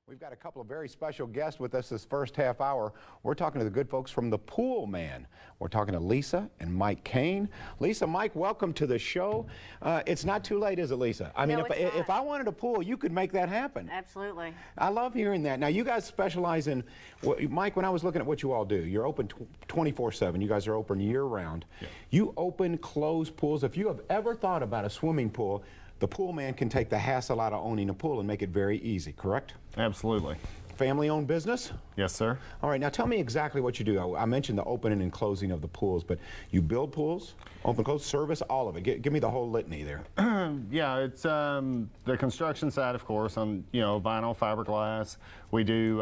We've got a couple of very special guests with us this first half hour. We're talking to the good folks from the Pool Man. We're talking to Lisa and Mike Kane. Lisa, Mike, welcome to the show. It's not too late, is it, Lisa? I mean, if I wanted a pool, you could make that happen. Absolutely. I love hearing that. Now, you guys specialize in, Mike, when I was looking at what you all do, you're open 24/7. You guys are open year-round. Yeah. You open closed pools. If you have ever thought about a swimming pool, the Pool Man can take the hassle out of owning a pool and make it very easy, correct? Absolutely. Family-owned business? Yes, sir. All right, now tell me exactly what you do. I mentioned the opening and closing of the pools, but you build pools, open, close, service, all of it. Give me the whole litany there. Yeah, it's the construction side, of course, on vinyl, fiberglass. We do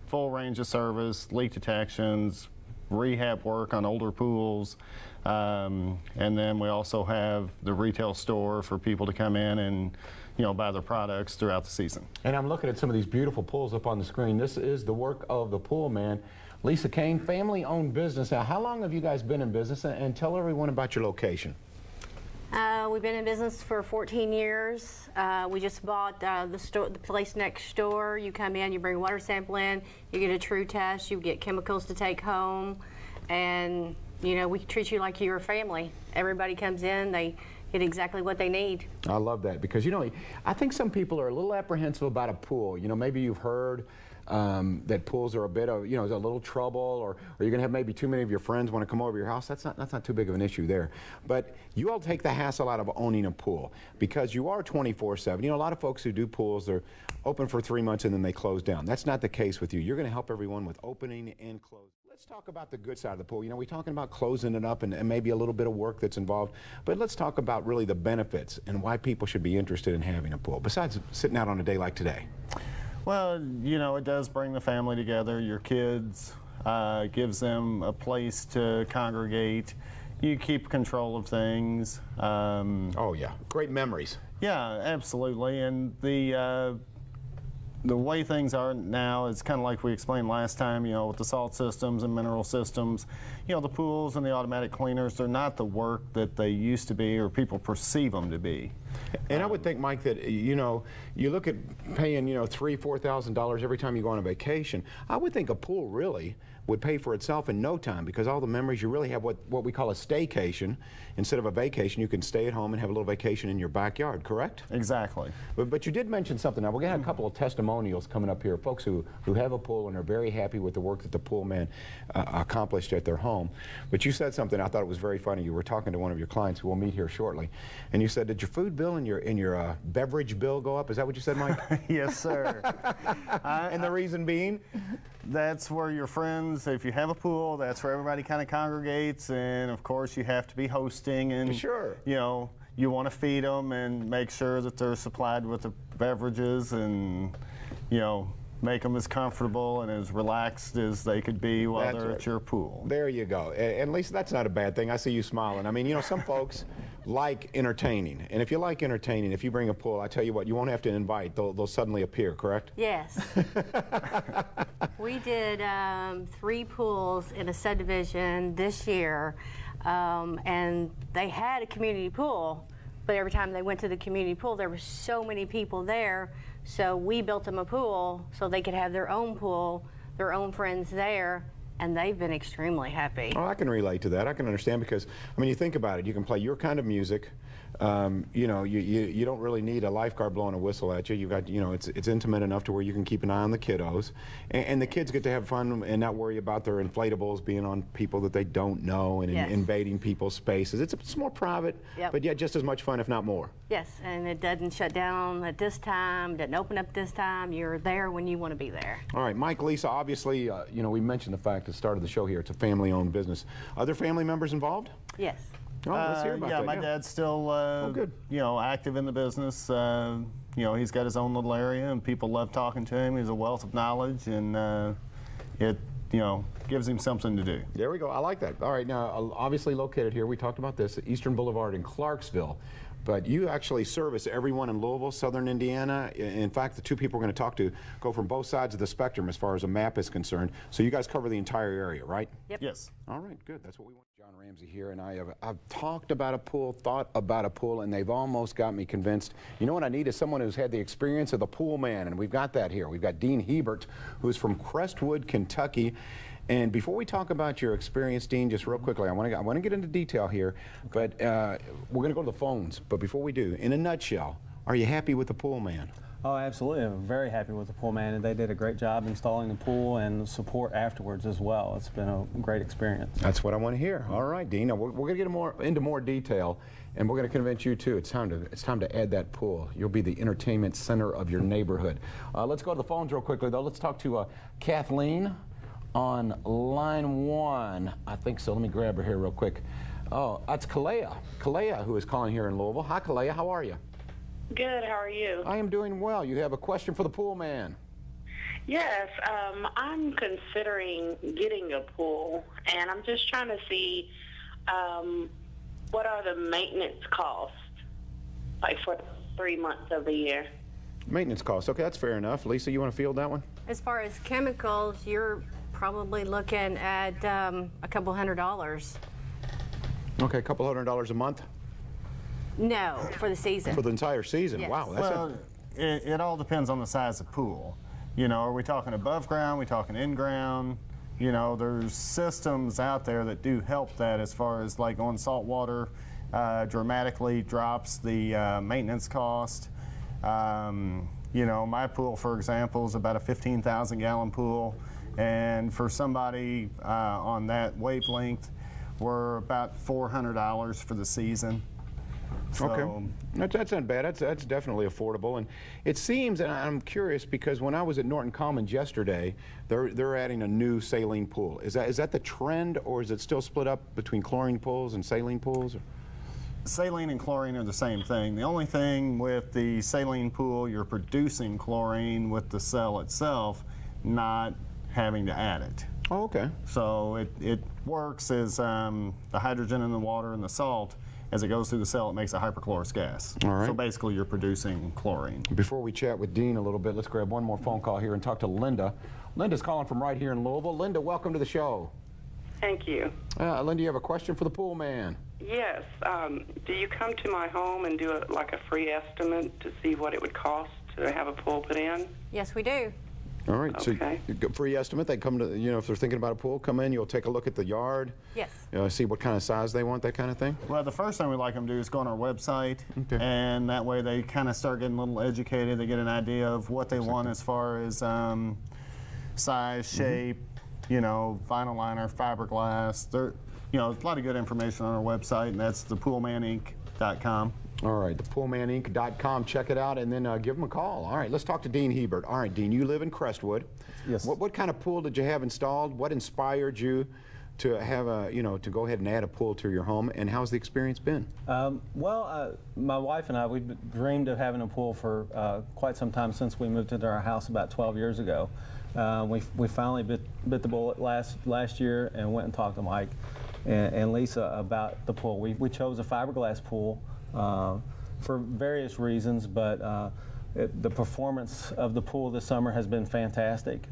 full range of service, leak detections, rehab work on older pools, and then we also have the retail store for people to come in and buy their products throughout the season. And I'm looking at some of these beautiful pools up on the screen. This is the work of the Pool Man. Lisa Kane, family-owned business. Now, how long have you guys been in business? And tell everyone about your location. We've been in business for 14 years. We just bought the place next door. You come in, you bring a water sample in, you get a true test, you get chemicals to take home, and we treat you like you're a family. Everybody comes in, they get exactly what they need. I love that because I think some people are a little apprehensive about a pool. Maybe you've heard that pools are a bit of, there's a little trouble, or you're going to have maybe too many of your friends want to come over your house. That's not too big of an issue there. But you all take the hassle out of owning a pool because you are 24/7. A lot of folks who do pools, they're open for 3 months and then they close down. That's not the case with you. You're going to help everyone with opening and closing. Let's talk about the good side of the pool. We're talking about closing it up and maybe a little bit of work that's involved, but let's talk about really the benefits and why people should be interested in having a pool, besides sitting out on a day like today. Well, it does bring the family together. Your kids, gives them a place to congregate. You keep control of things. Oh yeah, great memories. Yeah, absolutely. And the way things are now is kind of like we explained last time, with the salt systems and mineral systems. The pools and the automatic cleaners, they're not the work that they used to be or people perceive them to be. And I would think, Mike, that, you look at paying, $3,000, $4,000 every time you go on a vacation. I would think a pool really would pay for itself in no time because all the memories, you really have what we call a staycation. Instead of a vacation, you can stay at home and have a little vacation in your backyard, correct? Exactly. But you did mention something. Now, we're going to have a couple of testimonials coming up here, folks who have a pool and are very happy with the work that the Pool Man accomplished at their home. But you said something I thought it was very funny. You were talking to one of your clients who we'll meet here shortly, and you said, did your food bill and your beverage bill go up? Is that what you said, Mike? Yes, sir. And the reason being? That's where your friends, if you have a pool, that's where everybody kind of congregates, and of course you have to be hosting, and sure, you want to feed them and make sure that they're supplied with the beverages, and make them as comfortable and as relaxed as they could be while they're at your pool. There you go. And at least that's not a bad thing. I see you smiling. I mean, some folks like entertaining. And if you like entertaining, if you bring a pool, I tell you what, you won't have to invite. They'll suddenly appear, correct? Yes. We did 3 pools in a subdivision this year, and they had a community pool, but every time they went to the community pool, there were so many people there. So we built them a pool so they could have their own pool, their own friends there, and they've been extremely happy. Oh, I can relate to that. I can understand because, you think about it. You can play your kind of music. You don't really need a lifeguard blowing a whistle at you. You've got, it's intimate enough to where you can keep an eye on the kiddos. And the kids get to have fun and not worry about their inflatables being on people that they don't know and invading people's spaces. It's more private, but yet just as much fun, if not more. Yes, and it doesn't shut down at this time, doesn't open up this time. You're there when you want to be there. All right, Mike, Lisa, obviously, we mentioned the fact at the start of the show here, it's a family-owned business. Other family members involved? Yes. Oh, let's hear about that. My dad's still, good. active in the business. He's got his own little area, and people love talking to him. He's a wealth of knowledge, and it gives him something to do. There we go. I like that. All right, now, obviously located here, we talked about this, Eastern Boulevard in Clarksville. but you actually service everyone in Louisville, Southern Indiana. In fact, the two people we're going to talk to go from both sides of the spectrum as far as a map is concerned. So you guys cover the entire area, right? Yep. Yes. All right, good. That's what we want. John Ramsey here, and I've talked about a pool, thought about a pool, and they've almost got me convinced. You know what I need is someone who's had the experience of the pool man, and we've got that here. We've got Dean Hebert, who's from Crestwood, Kentucky. And before we talk about your experience, Dean, just real quickly, I want to get into detail here, but we're going to go to the phones. But before we do, in a nutshell, are you happy with the pool man? Oh, absolutely. I'm very happy with the pool man, and they did a great job installing the pool and support afterwards as well. It's been a great experience. That's what I want to hear. All right, Dean. Now, we're going to get into more detail, and we're going to convince you too. It's time to add that pool. You'll be the entertainment center of your neighborhood. Let's go to the phones real quickly, though. Let's talk to Kathleen on line 1. I think so. Let me grab her here real quick. Oh, that's Kalea. Kalea, who is calling here in Louisville. Hi, Kalea. How are you? Good. How are you? I am doing well. You have a question for the pool man. Yes. I'm considering getting a pool, and I'm just trying to see what are the maintenance costs, like for 3 months of the year. Maintenance costs. Okay, that's fair enough. Lisa, you want to field that one? As far as chemicals, you're probably looking at a couple $100. Okay, a couple $100 a month No, for the season. for the entire season. Yes. Wow, that's Well, it all depends on the size of pool. You know, are we talking above ground? Are we talking in ground? You know, there's systems out there that do help that as far as like on salt water, dramatically drops the maintenance cost. You know, my pool, for example, is about a 15,000 gallon pool. And for somebody on that wavelength, we're about $400 for the season. So, okay. That's not bad. That's definitely affordable. And it seems, and I'm curious because when I was at Norton Commons yesterday, they're adding a new saline pool. Is that the trend, or is it still split up between chlorine pools and saline pools? Saline and chlorine are the same thing. The only thing with the saline pool, you're producing chlorine with the cell itself, not having to add it. Oh, okay. So it works as the hydrogen in the water and the salt, as it goes through the cell, it makes a hyperchlorous gas. All right. So basically you're producing chlorine. Before we chat with Dean a little bit, let's grab one more phone call here and talk to Linda. Linda's calling from right here in Louisville. Linda, welcome to the show. Thank you. Linda, you have a question for the pool man. Yes. Do you come to my home and do like a free estimate to see what it would cost to have a pool put in? Yes, we do. All right. Okay. So free estimate. They come to, if they're thinking about a pool, come in. You'll take a look at the yard. Yes. See what kind of size they want, that kind of thing. Well, the first thing we like them to do is go on our website, Okay. and that way they kind of start getting a little educated. They get an idea of what they want as far as size, shape, vinyl liner, fiberglass. There's a lot of good information on our website, and that's thepoolmaninc.com. All right, thepoolmaninc.com. Check it out, and then give them a call. All right, let's talk to Dean Hebert. All right, Dean, you live in Crestwood. Yes. What kind of pool did you have installed? What inspired you to have to go ahead and add a pool to your home, and how's the experience been? My wife and I, we dreamed of having a pool for quite some time since we moved into our house about 12 years ago. We finally bit the bullet last year and went and talked to Mike and Lisa about the pool. We chose a fiberglass pool for various reasons, but the performance of the pool this summer has been fantastic.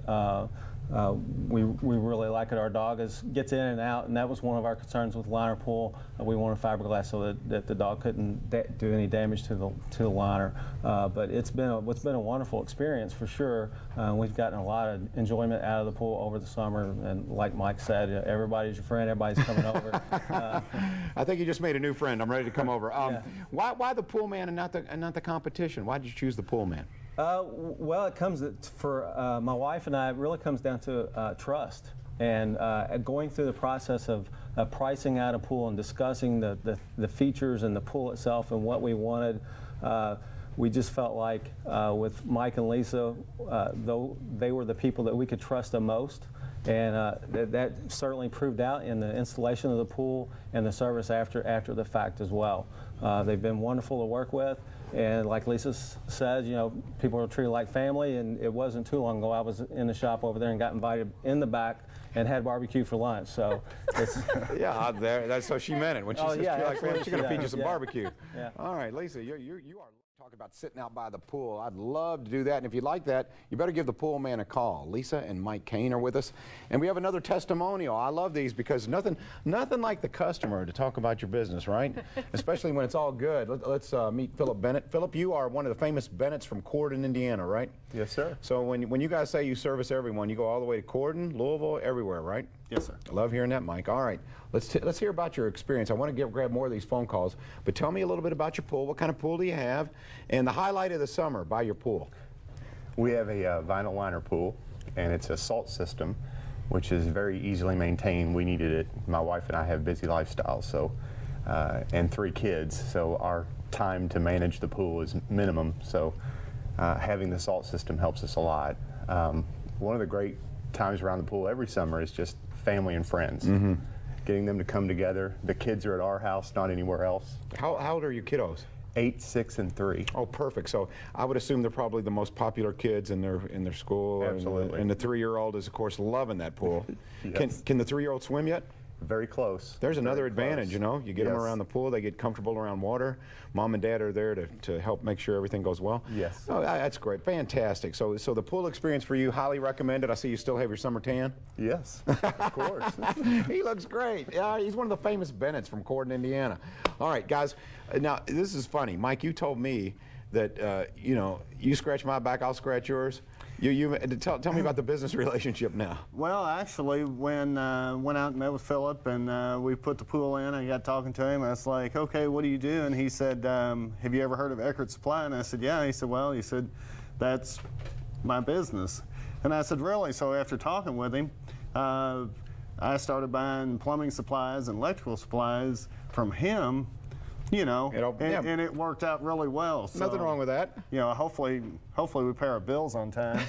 We really like it. Our dog gets in and out, and that was one of our concerns with liner pool. We wanted fiberglass so that the dog couldn't do any damage to the liner. But it's been a wonderful experience for sure. We've gotten a lot of enjoyment out of the pool over the summer, and like Mike said, everybody's your friend. Everybody's coming over. I think you just made a new friend. I'm ready to come over. Yeah. Why the pool man and not the competition? Why did you choose the pool man? Well, it comes for my wife and I. It really comes down to trust, and going through the process of pricing out a pool and discussing the features and the pool itself and what we wanted. We just felt like with Mike and Lisa, though they were the people that we could trust the most, and that certainly proved out in the installation of the pool and the service after the fact as well. They've been wonderful to work with. And like Lisa said, you know, people are treated like family, and it wasn't too long ago I was in the shop over there and got invited in the back and had barbecue for lunch. So it's Yeah, out there. That's so she meant it when she Oh, says yeah, she like family. absolutely, She's gonna yeah, feed you some yeah. barbecue. Yeah. All right, Lisa, you are talking about sitting out by the pool. I'd love to do that, and if you'd like that, you better give the pool man a call. Lisa and Mike Kane are with us, and we have another testimonial. I love these because nothing like the customer to talk about your business, right? Especially when it's all good. Let's meet Philip Bennett. Philip, you are one of the famous Bennetts from Corden, Indiana, right? Yes, sir. So when you guys say you service everyone, you go all the way to Corden, Louisville, everywhere, right? Yes, sir. I love hearing that, Mike. All right, let's hear about your experience. I want to grab more of these phone calls, but tell me a little bit about your pool. What kind of pool do you have, and the highlight of the summer by your pool? We have a vinyl liner pool, and it's a salt system, which is very easily maintained. We needed it. My wife and I have busy lifestyles, so and 3 kids, so our time to manage the pool is minimum. So having the salt system helps us a lot. One of the great times around the pool every summer is just family and friends. Getting them to come together. The kids are at our house, not anywhere else. How old are your kiddos? 8, 6, and 3. Oh, perfect. So I would assume they're probably the most popular kids in their school. Absolutely. And the 3-year-old is, of course, loving that pool. Yes. Can the 3-year-old swim yet? Very close. There's another Very advantage, close. you know. You get them Yes. around the pool, they get comfortable around water. Mom and Dad are there to help make sure everything goes well. Yes. Oh, that's great. Fantastic. So the pool experience for you, highly recommended. I see you still have your summer tan. Yes, of course. He looks great. Yeah, he's one of the famous Bennetts from Corden, Indiana. All right, guys. Now, this is funny. Mike, you told me that, you know, you scratch my back, I'll scratch yours. Tell me about the business relationship now. Well, actually, when went out and met with Philip and we put the pool in, I got talking to him. I was like, okay, what do you do? And he said, have you ever heard of Eckert Supply? And I said, yeah. He said, well, that's my business. And I said, really? So after talking with him, I started buying plumbing supplies and electrical supplies from him. You know, and it worked out really well. So, Nothing wrong with that. You know, hopefully we pay our bills on time.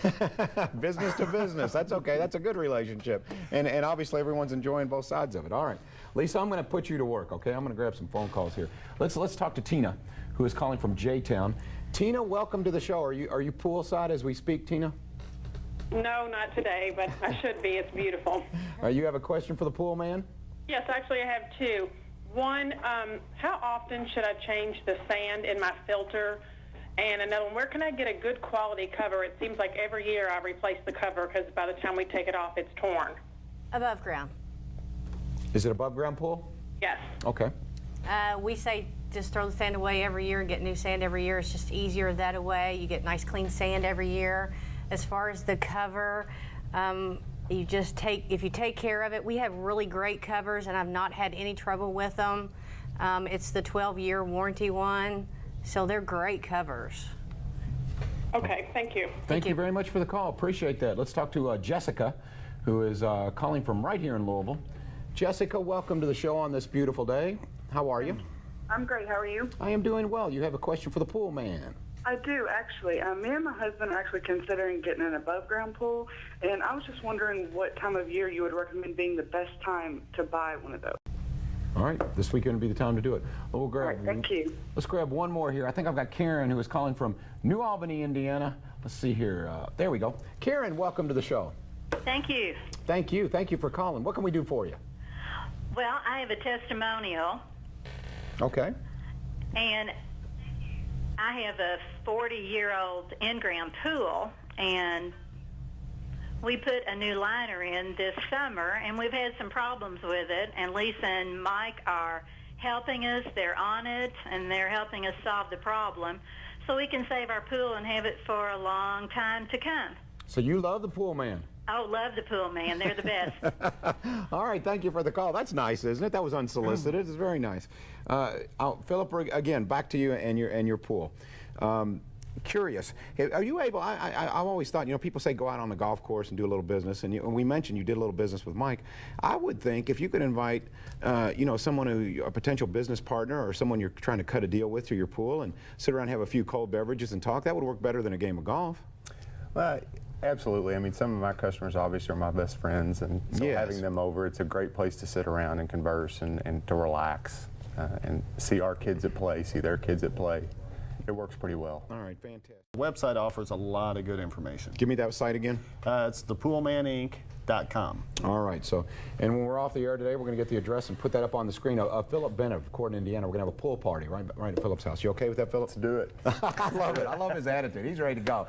Business to business. That's okay. That's a good relationship. And obviously everyone's enjoying both sides of it. All right. Lisa, I'm going to put you to work, okay? I'm going to grab some phone calls here. Let's talk to Tina, who is calling from J-Town. Tina, welcome to the show. Are you poolside as we speak, Tina? No, not today, but I should be. It's beautiful. You have a question for the pool man? Yes, actually I have 2. One, how often should I change the sand in my filter? And another one, where can I get a good quality cover? It seems like every year I replace the cover because by the time we take it off, it's torn. Above ground. Is it above ground pool? Yes. Okay. We say just throw the sand away every year and get new sand every year. It's just easier that way. You get nice clean sand every year. As far as the cover, if you take care of it, we have really great covers and I've not had any trouble with them. It's the 12-year warranty one, so they're great covers. Okay, thank you. Thank you very much for the call. Appreciate that. Let's talk to Jessica, who is calling from right here in Louisville. Jessica, welcome to the show on this beautiful day. How are you? I'm great. How are you? I am doing well. You have a question for the pool man. I do, actually. Me and my husband are actually considering getting an above-ground pool, and I was just wondering what time of year you would recommend being the best time to buy one of those. All right, this weekend would be the time to do it. We'll grab, All right, thank you. Let's grab one more here. I think I've got Karen, who is calling from New Albany, Indiana. Let's see here. There we go. Karen, welcome to the show. Thank you. Thank you. Thank you for calling. What can we do for you? Well, I have a testimonial, Okay. and I have a 40-year-old in-ground pool, and we put a new liner in this summer, and we've had some problems with it, and Lisa and Mike are helping us. They're on it, and they're helping us solve the problem so we can save our pool and have it for a long time to come. So you love the pool man? Oh, love the pool man. They're the best. All right, thank you for the call. That's nice, isn't it? That was unsolicited. It's very nice. Philip, again, back to you and your pool. Curious, are you able? I've always thought, you know, people say go out on the golf course and do a little business, and we mentioned you did a little business with Mike. I would think if you could invite, you know, a potential business partner or someone you're trying to cut a deal with through your pool, and sit around and have a few cold beverages and talk, that would work better than a game of golf. Well, absolutely. I mean, some of my customers obviously are my best friends, and so Yes. having them over, it's a great place to sit around and converse and to relax and see our kids at play, see their kids at play. it works pretty well. All right, fantastic. The website offers a lot of good information. Give me that site again. It's thepoolmaninc.com. All right, so, and when we're off the air today, we're going to get the address and put that up on the screen. Philip Bennett of Corton, Indiana, we're going to have a pool party right at Philip's house. You okay with that, Philip? Let's do it. I love it. I love his attitude. He's ready to go.